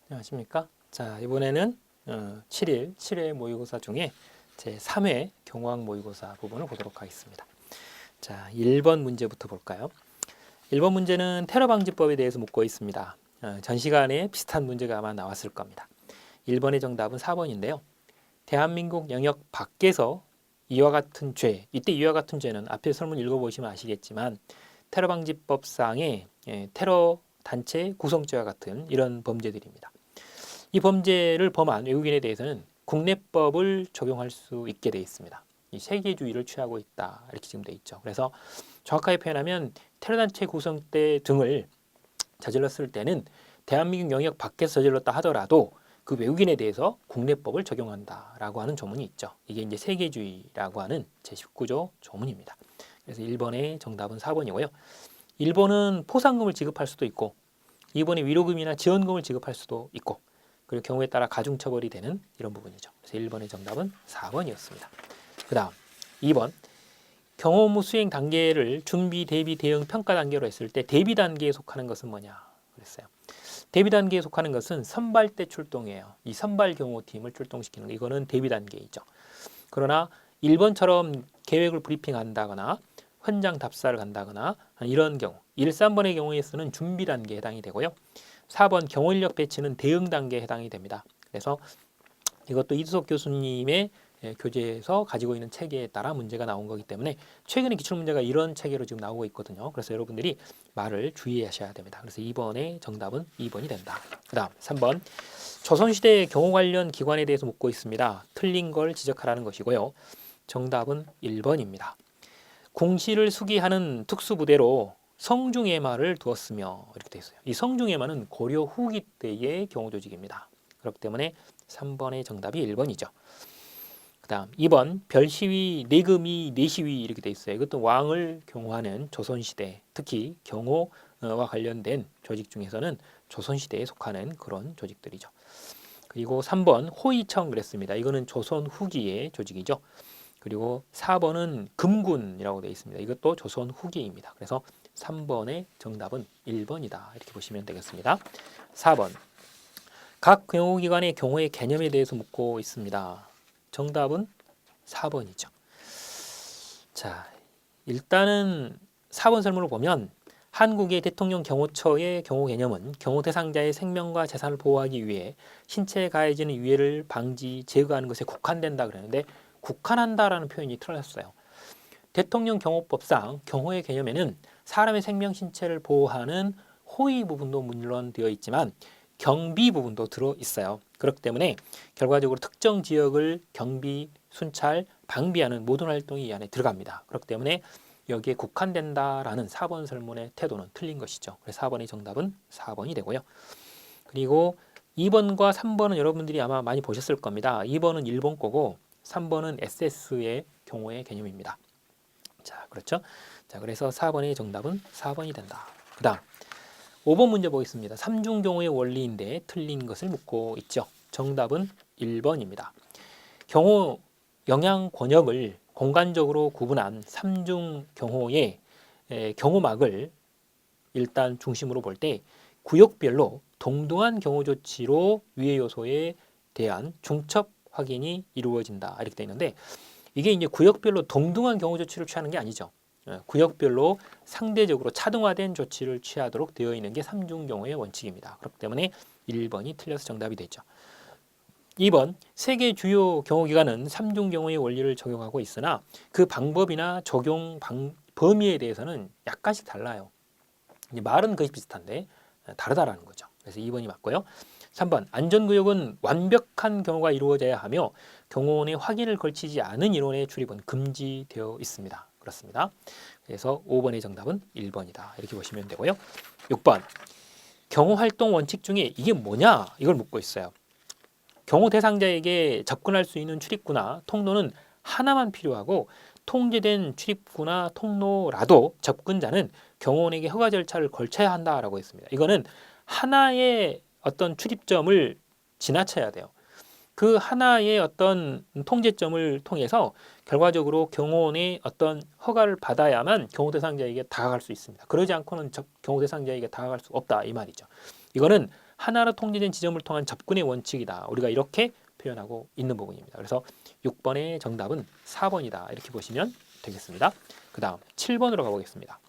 안녕하십니까? 자, 이번에는 7회 모의고사 중에 제 3회 경호학 모의고사 부분을 보도록 하겠습니다. 자, 1번 문제부터 볼까요? 1번 문제는 테러 방지법에 대해서 묻고 있습니다. 전 시간에 비슷한 문제가 아마 나왔을 겁니다. 1번의 정답은 4번인데요. 대한민국 영역 밖에서 이와 같은 죄, 이때 이와 같은 죄는 앞에 설문 읽어보시면 아시겠지만 테러 방지법상의 테러 단체 구성죄와 같은 이런 범죄들입니다. 이 범죄를 범한 외국인에 대해서는 국내법을 적용할 수 있게 되어 있습니다. 이 세계주의를 취하고 있다 이렇게 지금 되어 있죠. 그래서 정확하게 표현하면 테러단체 구성죄 등을 저질렀을 때는 대한민국 영역 밖에서 저질렀다 하더라도 그 외국인에 대해서 국내법을 적용한다라고 하는 조문이 있죠. 이게 이제 세계주의라고 하는 제19조 조문입니다. 그래서 1번의 정답은 4번이고요. 1번은 포상금을 지급할 수도 있고 2번에 위로금이나 지원금을 지급할 수도 있고 그리고 경우에 따라 가중처벌이 되는 이런 부분이죠. 그래서 1번의 정답은 4번이었습니다. 그 다음 2번 경호 업무 수행 단계를 준비, 대비, 대응, 평가 단계로 했을 때 대비 단계에 속하는 것은 뭐냐 그랬어요. 대비 단계에 속하는 것은 선발 때 출동이에요. 이 선발 경호팀을 출동시키는 거 이거는 대비 단계이죠. 그러나 1번처럼 계획을 브리핑한다거나 현장 답사를 간다거나 이런 경우 1, 3번의 경우에 쓰는 준비 단계에 해당이 되고요. 4번 경호인력 배치는 대응 단계에 해당이 됩니다. 그래서 이것도 이두석 교수님의 교재에서 가지고 있는 체계에 따라 문제가 나온 거기 때문에 최근에 기출문제가 이런 체계로 지금 나오고 있거든요. 그래서 여러분들이 말을 주의하셔야 됩니다. 그래서 2번의 정답은 2번이 된다. 그 다음 3번 조선시대 경호 관련 기관에 대해서 묻고 있습니다. 틀린 걸 지적하라는 것이고요. 정답은 1번입니다. 궁시를 수기하는 특수부대로 성중예마를 두었으며 이렇게 되어 있어요. 이 성중예마는 고려 후기 때의 경호 조직입니다. 그렇기 때문에 3번의 정답이 1번이죠. 그 다음 2번 별시위, 내금위, 내시위 이렇게 되어 있어요. 이것도 왕을 경호하는 조선시대 특히 경호와 관련된 조직 중에서는 조선시대에 속하는 그런 조직들이죠. 그리고 3번 호위청 그랬습니다. 이거는 조선 후기의 조직이죠. 그리고 4번은 금군이라고 되어 있습니다. 이것도 조선 후기입니다. 그래서 3번의 정답은 1번이다. 이렇게 보시면 되겠습니다. 4번 각 경호기관의 경호의 개념에 대해서 묻고 있습니다. 정답은 4번이죠. 자, 일단은 4번 설문을 보면 한국의 대통령 경호처의 경호 개념은 경호 대상자의 생명과 재산을 보호하기 위해 신체에 가해지는 위해를 방지, 제거하는 것에 국한된다 그러는데 국한한다라는 표현이 틀렸어요. 대통령 경호법상 경호의 개념에는 사람의 생명 신체를 보호하는 호위 부분도 물론 되어 있지만 경비 부분도 들어 있어요. 그렇기 때문에 결과적으로 특정 지역을 경비, 순찰, 방비하는 모든 활동이 이 안에 들어갑니다. 그렇기 때문에 여기에 국한된다라는 4번 설문의 태도는 틀린 것이죠. 그래서 4번의 정답은 4번이 되고요. 그리고 2번과 3번은 여러분들이 아마 많이 보셨을 겁니다. 2번은 일본 거고 3번은 SS의 경우의 개념입니다. 자, 그렇죠? 자, 그래서 4번의 정답은 4번이 된다. 그 다음 5번 문제 보겠습니다. 3중 경호의 원리인데 틀린 것을 묻고 있죠. 정답은 1번입니다. 경호 영향 권역을 공간적으로 구분한 3중 경호의 경호막을 일단 중심으로 볼 때 구역별로 동등한 경호 조치로 위해 요소에 대한 중첩 확인이 이루어진다 이렇게 되어 있는데 이게 이제 구역별로 동등한 경호 조치를 취하는 게 아니죠. 구역별로 상대적으로 차등화된 조치를 취하도록 되어 있는 게 3중 경호의 원칙입니다. 그렇기 때문에 1번이 틀려서 정답이 되죠. 2번 세계 주요 경호기관은 3중 경호의 원리를 적용하고 있으나 그 방법이나 적용 범위에 대해서는 약간씩 달라요. 이제 말은 거의 비슷한데 다르다라는 거죠. 그래서 2번이 맞고요. 3번 안전구역은 완벽한 경호가 이루어져야 하며 경호원의 확인을 걸치지 않은 인원의 출입은 금지되어 있습니다. 그렇습니다. 그래서 5번의 정답은 1번이다. 이렇게 보시면 되고요. 6번 경호활동 원칙 중에 이게 뭐냐 이걸 묻고 있어요. 경호 대상자에게 접근할 수 있는 출입구나 통로는 하나만 필요하고 통제된 출입구나 통로라도 접근자는 경호원에게 허가 절차를 걸쳐야 한다라고 했습니다. 이거는 하나의 어떤 출입점을 지나쳐야 돼요. 그 하나의 어떤 통제점을 통해서 결과적으로 경호원의 어떤 허가를 받아야만 경호 대상자에게 다가갈 수 있습니다. 그러지 않고는 경호 대상자에게 다가갈 수 없다 이 말이죠. 이거는 하나로 통제된 지점을 통한 접근의 원칙이다. 우리가 이렇게 표현하고 있는 부분입니다. 그래서 6번의 정답은 4번이다. 이렇게 보시면 되겠습니다. 그 다음 7번으로 가보겠습니다.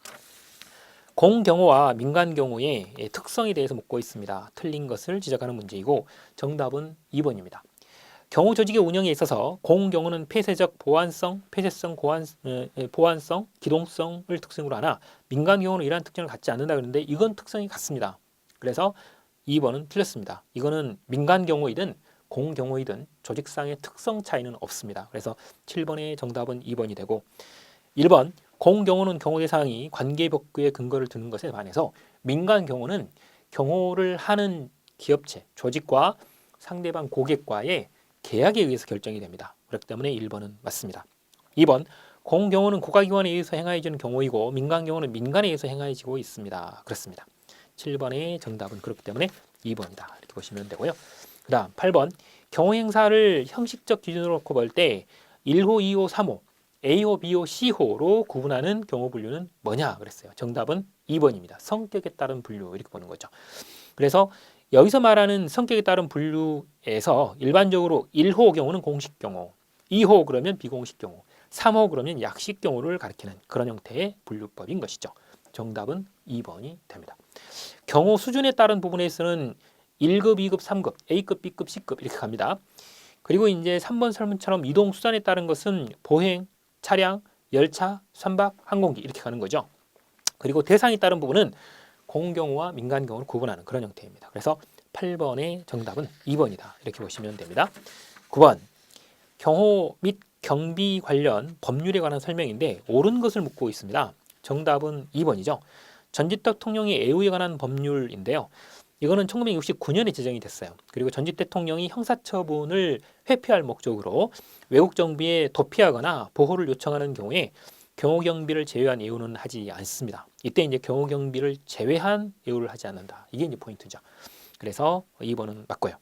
공경호와 민간경호의 특성에 대해서 묻고 있습니다. 틀린 것을 지적하는 문제이고 정답은 2번입니다. 경호 조직의 운영에 있어서 공경호는 폐쇄적 보안성, 보안성, 기동성을 특징으로 하나 민간경호는 이러한 특징을 갖지 않는다 그러는데 이건 특성이 같습니다. 그래서 2번은 틀렸습니다. 이거는 민간경호이든 공경호이든 조직상의 특성 차이는 없습니다. 그래서 7번의 정답은 2번이 되고 1번 공경호는 경호 대상이 관계복구에 근거를 두는 것에 반해서 민간경호는 경호를 하는 기업체, 조직과 상대방 고객과의 계약에 의해서 결정이 됩니다. 그렇기 때문에 1번은 맞습니다. 2번 공경호는 국가기관에 의해서 행하여지는 경호이고 민간경호는 민간에 의해서 행하여지고 있습니다. 그렇습니다. 7번의 정답은 그렇기 때문에 2번이다. 이렇게 보시면 되고요. 그 다음 8번 경호 행사를 형식적 기준으로 놓고 볼 때 1호, 2호, 3호 A호, B호, C호로 구분하는 경호 분류는 뭐냐 그랬어요. 정답은 2번입니다. 성격에 따른 분류 이렇게 보는 거죠. 그래서 여기서 말하는 성격에 따른 분류에서 일반적으로 1호 경우는 공식 경호, 2호 그러면 비공식 경호, 3호 그러면 약식 경호를 가리키는 그런 형태의 분류법인 것이죠. 정답은 2번이 됩니다. 경호 수준에 따른 부분에서는 1급, 2급, 3급, A급, B급, C급 이렇게 갑니다. 그리고 이제 3번 설문처럼 이동 수단에 따른 것은 보행, 차량, 열차, 선박, 항공기 이렇게 가는 거죠. 그리고 대상에 따른 부분은 공경호와 민간경호를 구분하는 그런 형태입니다. 그래서 8번의 정답은 2번이다. 이렇게 보시면 됩니다. 9번 경호 및 경비 관련 법률에 관한 설명인데 옳은 것을 묻고 있습니다. 정답은 2번이죠. 전직 대통령의 애우에 관한 법률인데요. 이거는 1969년에 제정이 됐어요. 그리고 전직 대통령이 형사처분을 회피할 목적으로 외국 정부에 도피하거나 보호를 요청하는 경우에 경호경비를 제외한 애우는 하지 않습니다. 이때 이제 경호경비를 제외한 애우를 하지 않는다. 이게 이제 포인트죠. 그래서 2번은 맞고요.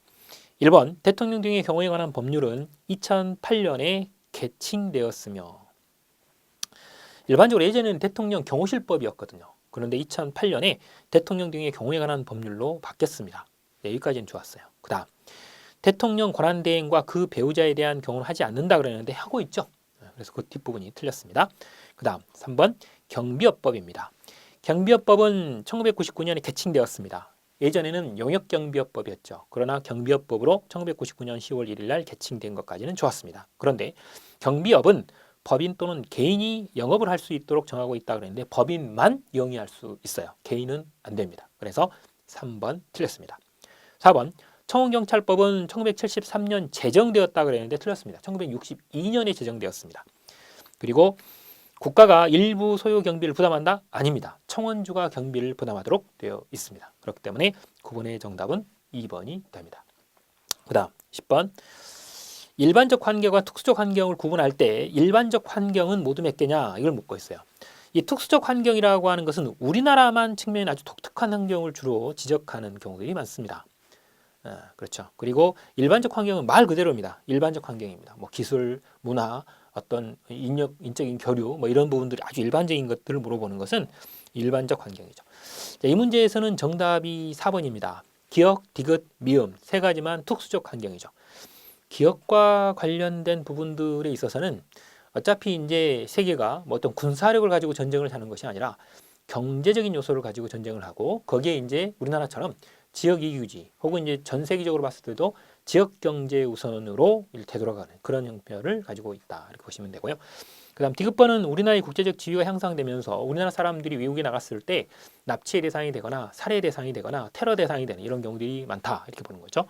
1번 대통령 등의 경호에 관한 법률은 2008년에 개칭되었으며 일반적으로 예전에는 대통령 경호실법이었거든요. 그런데 2008년에 대통령 등의 경우에 관한 법률로 바뀌었습니다. 네, 여기까지는 좋았어요. 그 다음 대통령 권한대행과 그 배우자에 대한 경호는 하지 않는다 그러는데 하고 있죠. 그래서 그 뒷부분이 틀렸습니다. 그 다음 3번 경비업법입니다. 경비업법은 1999년에 개칭되었습니다. 예전에는 용역경비업법이었죠. 그러나 경비업법으로 1999년 10월 1일 날 개칭된 것까지는 좋았습니다. 그런데 경비업은 법인 또는 개인이 영업을 할 수 있도록 정하고 있다 그랬는데 법인만 영위할 수 있어요. 개인은 안 됩니다. 그래서 3번 틀렸습니다. 4번 청원경찰법은 1973년 제정되었다 그랬는데 틀렸습니다. 1962년에 제정되었습니다. 그리고 국가가 일부 소요 경비를 부담한다? 아닙니다. 청원주가 경비를 부담하도록 되어 있습니다. 그렇기 때문에 9번의 정답은 2번이 됩니다. 그 다음 10번 일반적 환경과 특수적 환경을 구분할 때 일반적 환경은 모두 몇 개냐 이걸 묻고 있어요. 이 특수적 환경이라고 하는 것은 우리나라만 측면에 아주 독특한 환경을 주로 지적하는 경우들이 많습니다. 그렇죠. 그리고 일반적 환경은 말 그대로입니다. 일반적 환경입니다. 뭐 기술, 문화, 어떤 인적인 교류 뭐 이런 부분들이 아주 일반적인 것들을 물어보는 것은 일반적 환경이죠. 자, 이 문제에서는 정답이 4번입니다. 기억, 디귿, 미음 세 가지만 특수적 환경이죠. 기억과 관련된 부분들에 있어서는 어차피 이제 세계가 뭐 어떤 군사력을 가지고 전쟁을 하는 것이 아니라 경제적인 요소를 가지고 전쟁을 하고 거기에 이제 우리나라처럼 지역 이기주의 혹은 이제 전 세계적으로 봤을 때도 지역 경제 우선으로 되돌아가는 그런 형편을 가지고 있다 이렇게 보시면 되고요. 그다음 디귿번은 우리나라의 국제적 지위가 향상되면서 우리나라 사람들이 외국에 나갔을 때 납치의 대상이 되거나 살해 대상이 되거나 테러 대상이 되는 이런 경우들이 많다 이렇게 보는 거죠.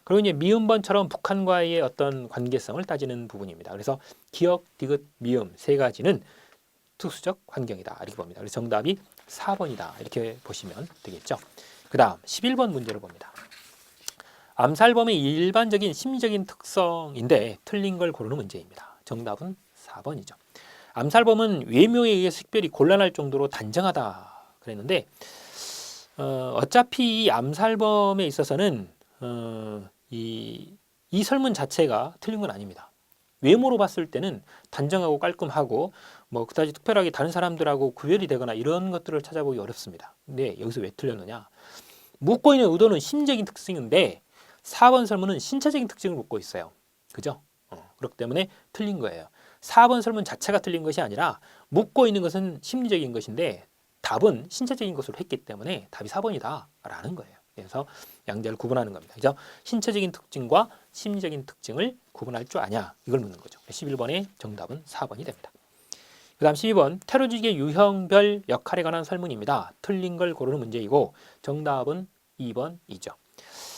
그리고 이제 미음번처럼 북한과의 어떤 관계성을 따지는 부분입니다. 그래서 기억, 디귿, 미음 세 가지는 특수적 환경이다 이렇게 봅니다. 그래서 정답이 4번이다 이렇게 보시면 되겠죠. 그 다음 11번 문제를 봅니다. 암살범의 일반적인 심리적인 특성인데 틀린 걸 고르는 문제입니다. 정답은 4번이죠. 암살범은 외모에 의해 식별이 곤란할 정도로 단정하다 그랬는데 어차피 이 암살범에 있어서는 이 설문 자체가 틀린 건 아닙니다. 외모로 봤을 때는 단정하고 깔끔하고 뭐 그다지 특별하게 다른 사람들하고 구별이 되거나 이런 것들을 찾아보기 어렵습니다. 근데 여기서 왜 틀렸느냐? 묻고 있는 의도는 심적인 특징인데 4번 설문은 신체적인 특징을 묻고 있어요. 그죠? 그렇기 때문에 틀린 거예요. 4번 설문 자체가 틀린 것이 아니라 묻고 있는 것은 심리적인 것인데 답은 신체적인 것으로 했기 때문에 답이 4번이다 라는 거예요. 그래서 양자를 구분하는 겁니다. 그죠? 신체적인 특징과 심리적인 특징을 구분할 줄 아냐 이걸 묻는 거죠. 11번의 정답은 4번이 됩니다. 그 다음 12번 테러 조직의 유형별 역할에 관한 설문입니다. 틀린 걸 고르는 문제이고 정답은 2번이죠.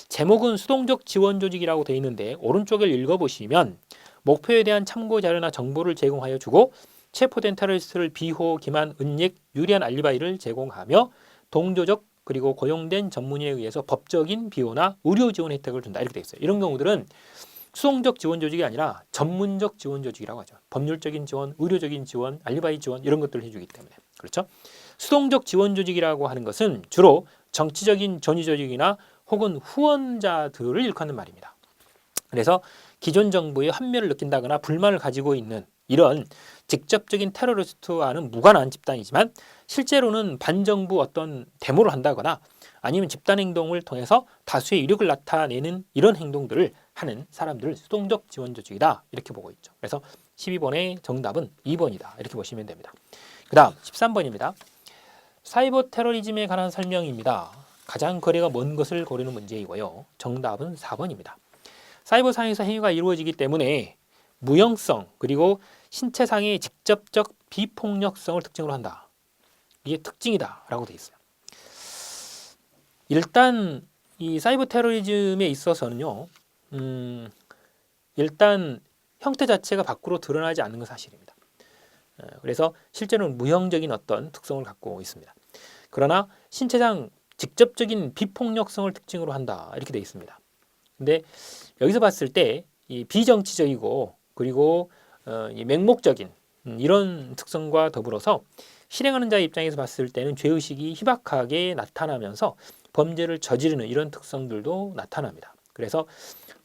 제목은 수동적 지원 조직이라고 되어 있는데 오른쪽을 읽어보시면 목표에 대한 참고 자료나 정보를 제공하여 주고 체포된 테러리스트를 비호, 기만, 은닉, 유리한 알리바이를 제공하며 동조적 그리고 고용된 전문의에 의해서 법적인 비호나 의료 지원 혜택을 준다 이렇게 되어 있어요. 이런 경우들은 수동적 지원 조직이 아니라 전문적 지원 조직이라고 하죠. 법률적인 지원, 의료적인 지원, 알리바이 지원 이런 것들을 해주기 때문에 그렇죠. 수동적 지원 조직이라고 하는 것은 주로 정치적인 전위 조직이나 혹은 후원자들을 일컫는 말입니다. 그래서 기존 정부의 환멸을 느낀다거나 불만을 가지고 있는 이런 직접적인 테러리스트와는 무관한 집단이지만 실제로는 반정부 어떤 데모를 한다거나 아니면 집단 행동을 통해서 다수의 이력을 나타내는 이런 행동들을 하는 사람들을 수동적 지원 조직이다 이렇게 보고 있죠. 그래서 12번의 정답은 2번이다 이렇게 보시면 됩니다. 그 다음 13번입니다. 사이버 테러리즘에 관한 설명입니다. 가장 거리가 먼 것을 고르는 문제이고요. 정답은 4번입니다. 사이버상에서 행위가 이루어지기 때문에 무형성 그리고 신체상의 직접적 비폭력성을 특징으로 한다. 이게 특징이다 라고 되어 있어요. 일단 이 사이버 테러리즘에 있어서는요. 일단 형태 자체가 밖으로 드러나지 않는 건 사실입니다. 그래서 실제로는 무형적인 어떤 특성을 갖고 있습니다. 그러나 신체상 직접적인 비폭력성을 특징으로 한다 이렇게 되어 있습니다. 근데 여기서 봤을 때 이 비정치적이고 그리고 이 맹목적인 이런 특성과 더불어서 실행하는 자의 입장에서 봤을 때는 죄의식이 희박하게 나타나면서 범죄를 저지르는 이런 특성들도 나타납니다. 그래서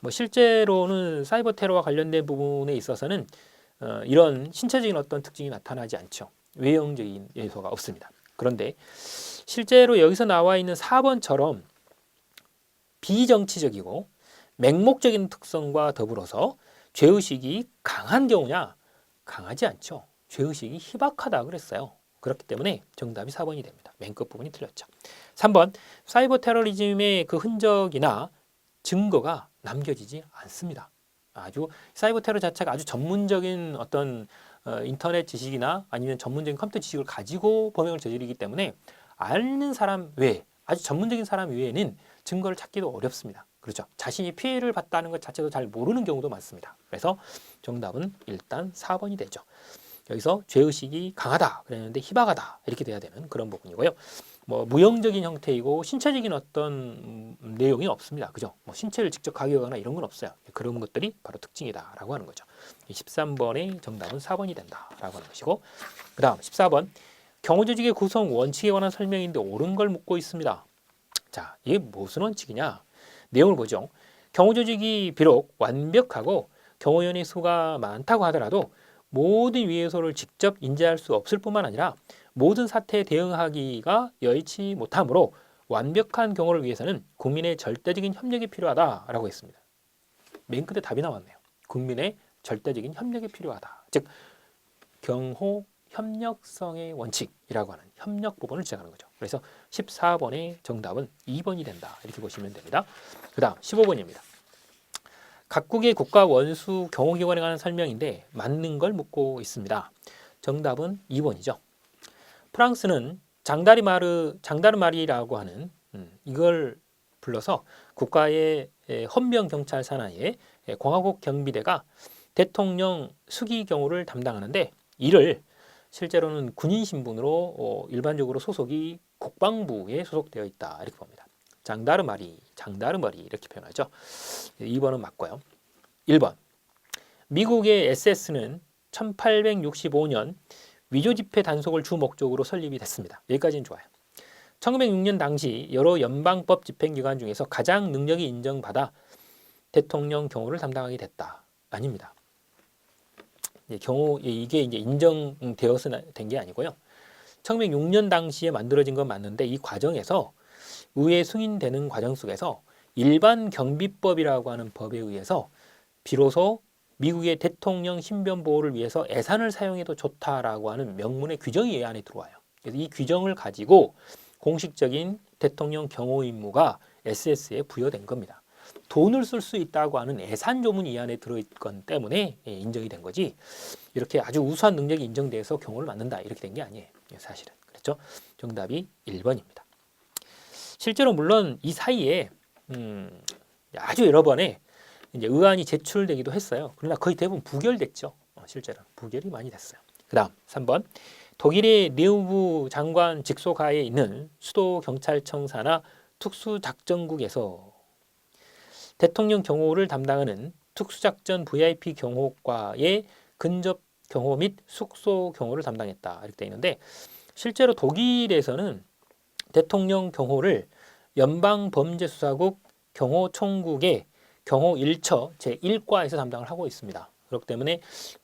뭐 실제로는 사이버 테러와 관련된 부분에 있어서는 이런 신체적인 어떤 특징이 나타나지 않죠. 외형적인 요소가 없습니다. 그런데 실제로 여기서 나와 있는 4번처럼 비정치적이고 맹목적인 특성과 더불어서 죄의식이 강한 경우냐? 강하지 않죠. 죄의식이 희박하다 그랬어요. 그렇기 때문에 정답이 4번이 됩니다. 맨 끝부분이 틀렸죠. 3번 사이버 테러리즘의 그 흔적이나 증거가 남겨지지 않습니다. 아주 사이버 테러 자체가 아주 전문적인 어떤 인터넷 지식이나 아니면 전문적인 컴퓨터 지식을 가지고 범행을 저지르기 때문에 아는 사람 외에 아주 전문적인 사람 외에는 증거를 찾기도 어렵습니다. 그렇죠. 자신이 피해를 봤다는 것 자체도 잘 모르는 경우도 많습니다. 그래서 정답은 일단 4번이 되죠. 여기서 죄의식이 강하다 그랬는데 희박하다 이렇게 돼야 되는 그런 부분이고요. 뭐 무형적인 형태이고 신체적인 어떤 내용이 없습니다. 그죠? 뭐 신체를 직접 가격하거나 이런 건 없어요. 그런 것들이 바로 특징이다라고 하는 거죠. 13번의 정답은 4번이 된다라고 하는 것이고 그 다음 14번 경호조직의 구성 원칙에 관한 설명인데 옳은 걸 묻고 있습니다. 자, 이게 무슨 원칙이냐? 내용을 보죠. 경호조직이 비록 완벽하고 경호원의 수가 많다고 하더라도 모든 위해 요소를 직접 인지할 수 없을 뿐만 아니라 모든 사태에 대응하기가 여의치 못하므로 완벽한 경호를 위해서는 국민의 절대적인 협력이 필요하다라고 했습니다. 맨 끝에 답이 나왔네요. 국민의 절대적인 협력이 필요하다. 즉 경호 협력성의 원칙이라고 하는 협력 부분을 지적하는 거죠. 그래서 14번의 정답은 2번이 된다. 이렇게 보시면 됩니다. 그 다음 15번입니다. 각국의 국가 원수 경호기관에 관한 설명인데 맞는 걸 묻고 있습니다. 정답은 2번이죠. 프랑스는 장다르마리라고 하는 이걸 불러서 국가의 헌병 경찰 산하의 공화국 경비대가 대통령 수기 경호를 담당하는데 이를 실제로는 군인 신분으로 일반적으로 소속이 국방부에 소속되어 있다 이렇게 봅니다. 장다르머리 이렇게 표현하죠. 2번은 맞고요. 1번 미국의 SS는 1865년 위조 지폐 단속을 주 목적으로 설립이 됐습니다. 여기까지는 좋아요. 1906년 당시 여러 연방법 집행기관 중에서 가장 능력이 인정받아 대통령 경호를 담당하게 됐다. 아닙니다. 경호 이게 이제 인정되어서 된 게 아니고요. 1906년 당시에 만들어진 건 맞는데 이 과정에서 의회에 승인되는 과정 속에서 일반 경비법이라고 하는 법에 의해서 비로소 미국의 대통령 신변 보호를 위해서 예산을 사용해도 좋다라고 하는 명문의 규정이 이 안에 들어와요. 그래서 이 규정을 가지고 공식적인 대통령 경호 임무가 SS에 부여된 겁니다. 돈을 쓸 수 있다고 하는 예산 조문이 이 안에 들어있건 때문에 인정이 된 거지, 이렇게 아주 우수한 능력이 인정돼서 경호를 맡는다 이렇게 된 게 아니에요. 사실은. 그렇죠? 정답이 1번입니다. 실제로 물론 이 사이에 아주 여러 번의 이제 의안이 제출되기도 했어요. 그러나 거의 대부분 부결됐죠. 실제로 부결이 많이 됐어요. 그다음 3번 독일의 내무부 장관 직속하에 있는 수도 경찰청 산하 특수작전국에서 대통령 경호를 담당하는 특수작전 VIP 경호과의 근접 경호 및 숙소 경호를 담당했다 이렇게 되어 있는데, 실제로 독일에서는 대통령 경호를 연방범죄수사국 경호총국의 경호 1처 제1과에서 담당을 하고 있습니다. 그렇기 때문에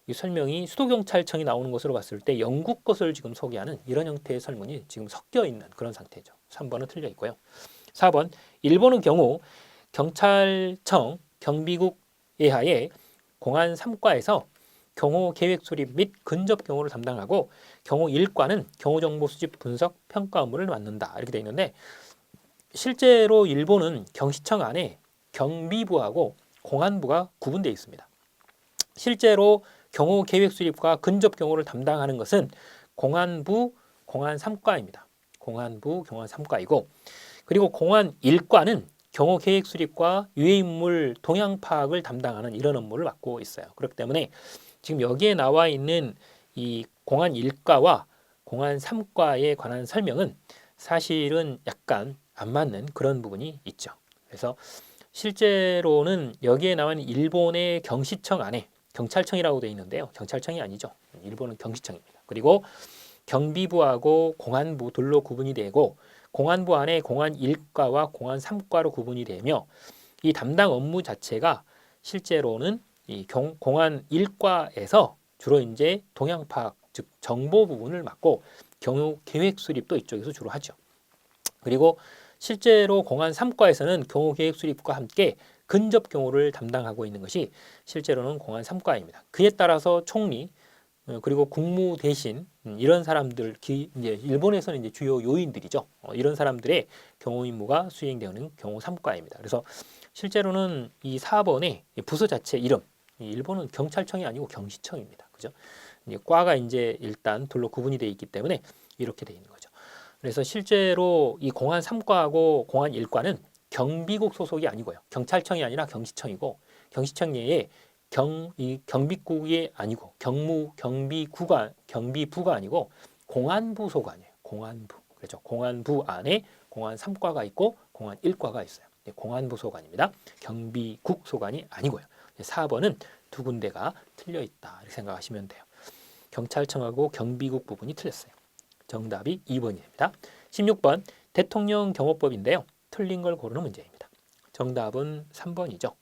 이 설명이 수도경찰청이 나오는 것으로 봤을 때 영국 것을 지금 소개하는 이런 형태의 설문이 지금 섞여 있는 그런 상태죠. 3번은 틀려 있고요. 4번 일본의 경우 경찰청 경비국 예하의 공안 3과에서 경호 계획 수립 및 근접 경호를 담당하고 경호 1과는 경호 정보 수집 분석 평가 업무를 맡는다 이렇게 되어 있는데, 실제로 일본은 경시청 안에 경비부하고 공안부가 구분되어 있습니다. 실제로 경호 계획 수립과 근접 경호를 담당하는 것은 공안부 공안 3과입니다. 공안부 공안 3과이고, 그리고 공안 1과는 경호 계획 수립과 유해 인물 동향 파악을 담당하는 이런 업무를 맡고 있어요. 그렇기 때문에 지금 여기에 나와 있는 이 공안 1과와 공안 3과에 관한 설명은 사실은 약간 안 맞는 그런 부분이 있죠. 그래서 실제로는 여기에 나와 있는 일본의 경시청 안에 경찰청이라고 되어 있는데요. 경찰청이 아니죠. 일본은 경시청입니다. 그리고 경비부하고 공안부 둘로 구분이 되고, 공안부 안에 공안 1과와 공안 3과로 구분이 되며, 이 담당 업무 자체가 실제로는 이 공안 1과에서 주로 이제 동향 파악, 즉 정보 부분을 맡고 경호 계획 수립도 이쪽에서 주로 하죠. 그리고 실제로 공안 3과에서는 경호 계획 수립과 함께 근접 경호를 담당하고 있는 것이 실제로는 공안 3과입니다. 그에 따라서 총리 그리고 국무 대신 이런 사람들, 이제 일본에서는 이제 주요 요인들이죠. 이런 사람들의 경호 임무가 수행되는 경호 3과입니다. 그래서 실제로는 이 4번의 부서 자체 이름, 일본은 경찰청이 아니고 경시청입니다. 그죠? 이제 과가 이제 일단 둘로 구분이 되어 있기 때문에 이렇게 되어 있는 거죠. 그래서 실제로 이 공안 3과하고 공안 1과는 경비국 소속이 아니고요. 경찰청이 아니라 경시청이고, 경시청 내에 이 경비국이 아니고 경비부가 아니고 공안부 소관이에요. 공안부. 그렇죠. 공안부 안에 공안 3과가 있고 공안 1과가 있어요. 공안부 소관입니다. 경비국 소관이 아니고요. 4번은 두 군데가 틀려 있다 이렇게 생각하시면 돼요. 경찰청하고 경비국 부분이 틀렸어요. 정답이 2번입니다. 16번 대통령 경호법인데요. 틀린 걸 고르는 문제입니다. 정답은 3번이죠.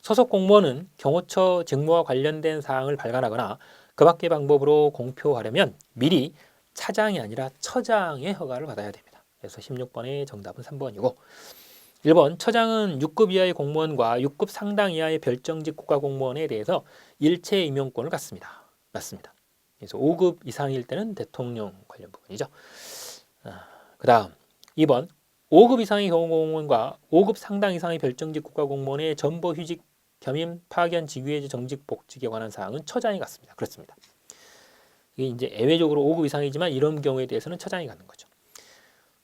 소속 공무원은 경호처 직무와 관련된 사항을 발간하거나 그 밖의 방법으로 공표하려면 미리 차장이 아니라 처장의 허가를 받아야 됩니다. 그래서 16번의 정답은 3번이고, 1번 처장은 6급 이하의 공무원과 6급 상당 이하의 별정직 국가공무원에 대해서 일체 임용권을 갖습니다. 맞습니다. 그래서 5급 이상일 때는 대통령 관련 부분이죠. 그 다음 2번 5급 이상의 경호공무원과 5급 상당 이상의 별정직 국가공무원의 전보휴직 겸임 파견 직위의 정직 복직에 관한 사항은 처장이 갖습니다. 그렇습니다. 이게 이제 예외적으로 5급 이상이지만 이런 경우에 대해서는 처장이 갖는 거죠.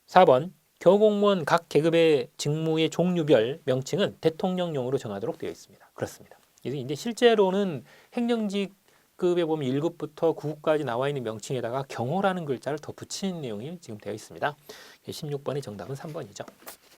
4번 경호공무원 각 계급의 직무의 종류별 명칭은 대통령령으로 정하도록 되어 있습니다. 그렇습니다. 그래서 이제 실제로는 행정직급에 보면 1급부터 9급까지 나와 있는 명칭에다가 경호라는 글자를 더 붙이는 내용이 지금 되어 있습니다. 16번의 정답은 3번이죠.